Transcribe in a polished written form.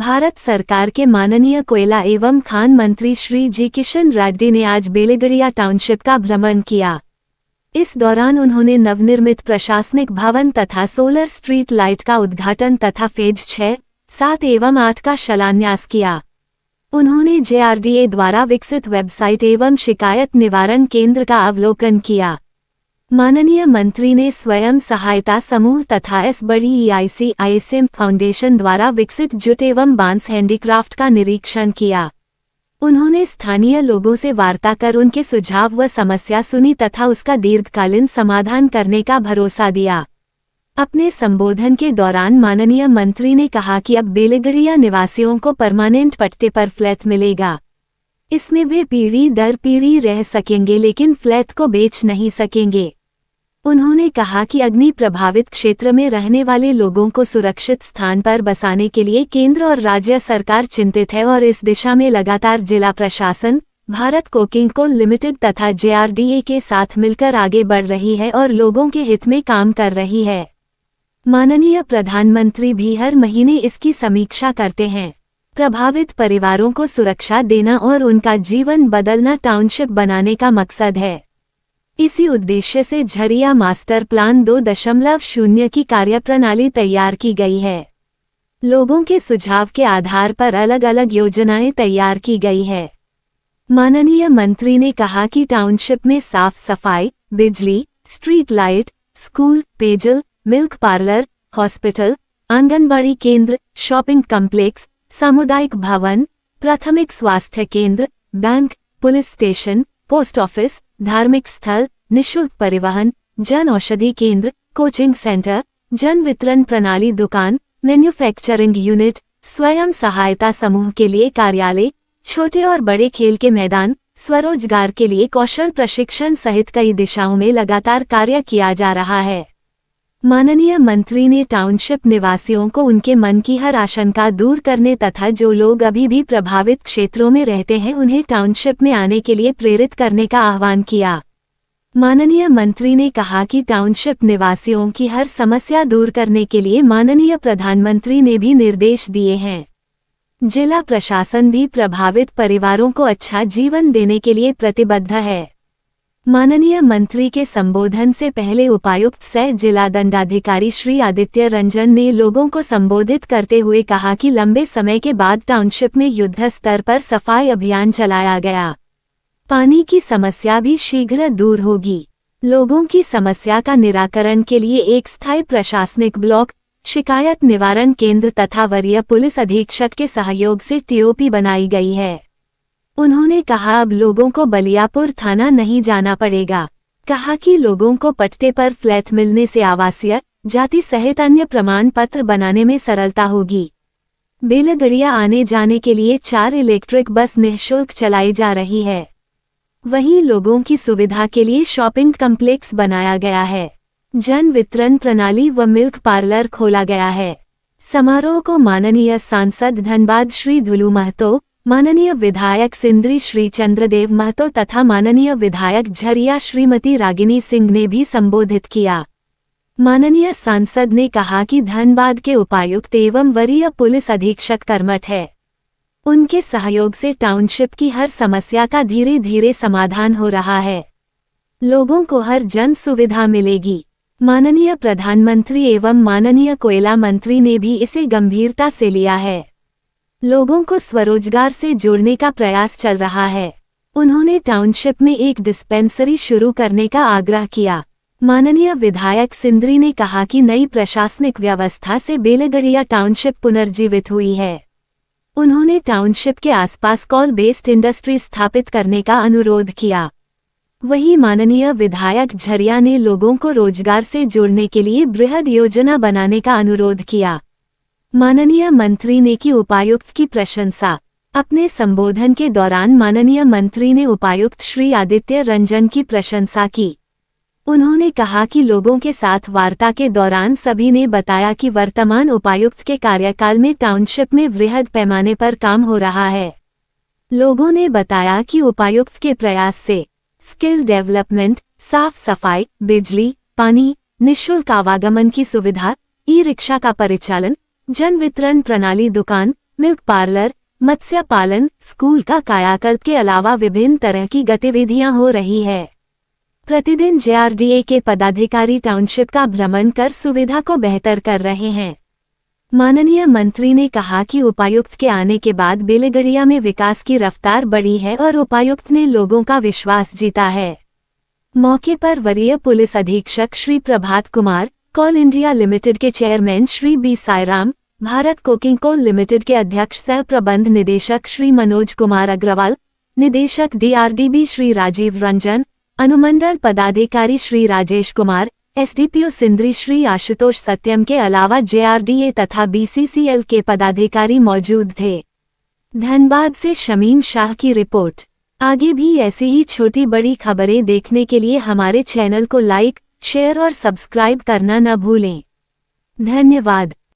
भारत सरकार के माननीय कोयला एवं खान मंत्री श्री जी किशन रेड्डी ने आज बेलगड़िया टाउनशिप का भ्रमण किया। इस दौरान उन्होंने नवनिर्मित प्रशासनिक भवन तथा सोलर स्ट्रीट लाइट का उद्घाटन तथा फेज 6, 7 एवं 8 का शिलान्यास किया। उन्होंने JRDA द्वारा विकसित वेबसाइट एवं शिकायत निवारण केंद्र का अवलोकन किया। माननीय मंत्री ने स्वयं सहायता समूह तथा बड़ी EIC फाउंडेशन द्वारा विकसित जूट एवं बांस हैंडीक्राफ्ट का निरीक्षण किया। उन्होंने स्थानीय लोगों से वार्ता कर उनके सुझाव व समस्या सुनी तथा उसका दीर्घकालीन समाधान करने का भरोसा दिया। अपने संबोधन के दौरान माननीय मंत्री ने कहा कि अब बेलगड़िया निवासियों को परमानेंट पट्टे पर फ्लैट मिलेगा। इसमें वे पीढ़ी दर पीढ़ी रह सकेंगे लेकिन फ्लैट को बेच नहीं सकेंगे। उन्होंने कहा कि अग्नि प्रभावित क्षेत्र में रहने वाले लोगों को सुरक्षित स्थान पर बसाने के लिए केंद्र और राज्य सरकार चिंतित है और इस दिशा में लगातार जिला प्रशासन, भारत कोकिंग कोल लिमिटेड तथा JRDA के साथ मिलकर आगे बढ़ रही है और लोगों के हित में काम कर रही है। माननीय प्रधानमंत्री भी हर महीने इसकी समीक्षा करते हैं। प्रभावित परिवारों को सुरक्षा देना और उनका जीवन बदलना टाउनशिप बनाने का मकसद है। इसी उद्देश्य से झरिया मास्टर प्लान 2.0 की कार्यप्रणाली तैयार की गई है। लोगों के सुझाव के आधार पर अलग अलग योजनाएं तैयार की गई है। माननीय मंत्री ने कहा कि टाउनशिप में साफ सफाई, बिजली, स्ट्रीट लाइट, स्कूल, पेयजल, मिल्क पार्लर, हॉस्पिटल, आंगनबाड़ी केंद्र, शॉपिंग कॉम्प्लेक्स, सामुदायिक भवन, प्राथमिक स्वास्थ्य केंद्र, bank, police station, post office, धार्मिक स्थल, निशुल्क परिवहन, जन औषधि केंद्र, कोचिंग सेंटर, जन वितरण प्रणाली दुकान, मैन्युफैक्चरिंग यूनिट, स्वयं सहायता समूह के लिए कार्यालय, छोटे और बड़े खेल के मैदान, स्वरोजगार के लिए कौशल प्रशिक्षण सहित कई दिशाओं में लगातार कार्य किया जा रहा है। माननीय मंत्री ने टाउनशिप निवासियों को उनके मन की हर आशंका दूर करने तथा जो लोग अभी भी प्रभावित क्षेत्रों में रहते हैं उन्हें टाउनशिप में आने के लिए प्रेरित करने का आह्वान किया। माननीय मंत्री ने कहा कि टाउनशिप निवासियों की हर समस्या दूर करने के लिए माननीय प्रधानमंत्री ने भी निर्देश दिए हैं। जिला प्रशासन भी प्रभावित परिवारों को अच्छा जीवन देने के लिए प्रतिबद्ध है। माननीय मंत्री के संबोधन से पहले उपायुक्त सह जिला दंडाधिकारी श्री आदित्य रंजन ने लोगों को संबोधित करते हुए कहा कि लंबे समय के बाद टाउनशिप में युद्ध स्तर पर सफाई अभियान चलाया गया। पानी की समस्या भी शीघ्र दूर होगी। लोगों की समस्या का निराकरण के लिए एक स्थायी प्रशासनिक ब्लॉक, शिकायत निवारण केंद्र तथा वरीय पुलिस अधीक्षक के सहयोग से TOP बनाई गई है। उन्होंने कहा अब लोगों को बलियापुर थाना नहीं जाना पड़ेगा। कहा कि लोगों को पट्टे पर फ्लैट मिलने से आवासीय, जाति सहित अन्य प्रमाण पत्र बनाने में सरलता होगी। बेलगड़िया आने जाने के लिए 4 इलेक्ट्रिक बस निःशुल्क चलाई जा रही है। वहीं लोगों की सुविधा के लिए शॉपिंग कॉम्प्लेक्स बनाया गया है। जन वितरण प्रणाली व मिल्क पार्लर खोला गया है। समारोह को माननीय सांसद धनबाद श्री धुलू महतो, माननीय विधायक सिंदरी श्री चंद्रदेव महतो तथा माननीय विधायक झरिया श्रीमती रागिनी सिंह ने भी संबोधित किया। माननीय सांसद ने कहा कि धनबाद के उपायुक्त एवं वरीय पुलिस अधीक्षक कर्मठ है। उनके सहयोग से टाउनशिप की हर समस्या का धीरे धीरे समाधान हो रहा है। लोगों को हर जन सुविधा मिलेगी। माननीय प्रधानमंत्री एवं माननीय कोयला मंत्री ने भी इसे गंभीरता से लिया है। लोगों को स्वरोजगार से जोड़ने का प्रयास चल रहा है। उन्होंने टाउनशिप में एक डिस्पेंसरी शुरू करने का आग्रह किया। माननीय विधायक सिंदरी ने कहा कि नई प्रशासनिक व्यवस्था से बेलगड़िया टाउनशिप पुनर्जीवित हुई है। उन्होंने टाउनशिप के आसपास कॉल बेस्ड इंडस्ट्री स्थापित करने का अनुरोध किया। वहीं माननीय विधायक झरिया ने लोगों को रोजगार से जोड़ने के लिए बृहद योजना बनाने का अनुरोध किया। माननीय मंत्री ने की उपायुक्त की प्रशंसा। अपने संबोधन के दौरान माननीय मंत्री ने उपायुक्त श्री आदित्य रंजन की प्रशंसा की। उन्होंने कहा कि लोगों के साथ वार्ता के दौरान सभी ने बताया कि वर्तमान उपायुक्त के कार्यकाल में टाउनशिप में वृहद पैमाने पर काम हो रहा है। लोगों ने बताया कि उपायुक्त के प्रयास से स्किल डेवलपमेंट, साफ सफाई, बिजली, पानी, निःशुल्क आवागमन की सुविधा, ई-रिक्शा का परिचालन, जन वितरण प्रणाली दुकान, मिल्क पार्लर, मत्स्य पालन, स्कूल का कायाकल्प के अलावा विभिन्न तरह की गतिविधियां हो रही है। प्रतिदिन जेआरडीए के पदाधिकारी टाउनशिप का भ्रमण कर सुविधा को बेहतर कर रहे हैं। माननीय मंत्री ने कहा कि उपायुक्त के आने के बाद बेलगड़िया में विकास की रफ्तार बढ़ी है और उपायुक्त ने लोगों का विश्वास जीता है। मौके पर वरीय पुलिस अधीक्षक Shri Prabhat Kumar, Coal India Limited के chairman Shri B Sairam, Bharat Coking Coal Limited के अध्यक्ष सह प्रबंध निदेशक श्री मनोज कुमार अग्रवाल, निदेशक डीआरडीबी श्री राजीव रंजन, अनुमंडल पदाधिकारी श्री राजेश कुमार, एसडीपीओ सिंदरी श्री आशुतोष सत्यम के अलावा जेआरडीए तथा बीसीसीएल के पदाधिकारी मौजूद थे। धनबाद से शमीम शाह की रिपोर्ट। आगे भी ऐसी ही छोटी बड़ी खबरें देखने के लिए हमारे चैनल को लाइक, शेयर और सब्सक्राइब करना न भूलें। धन्यवाद।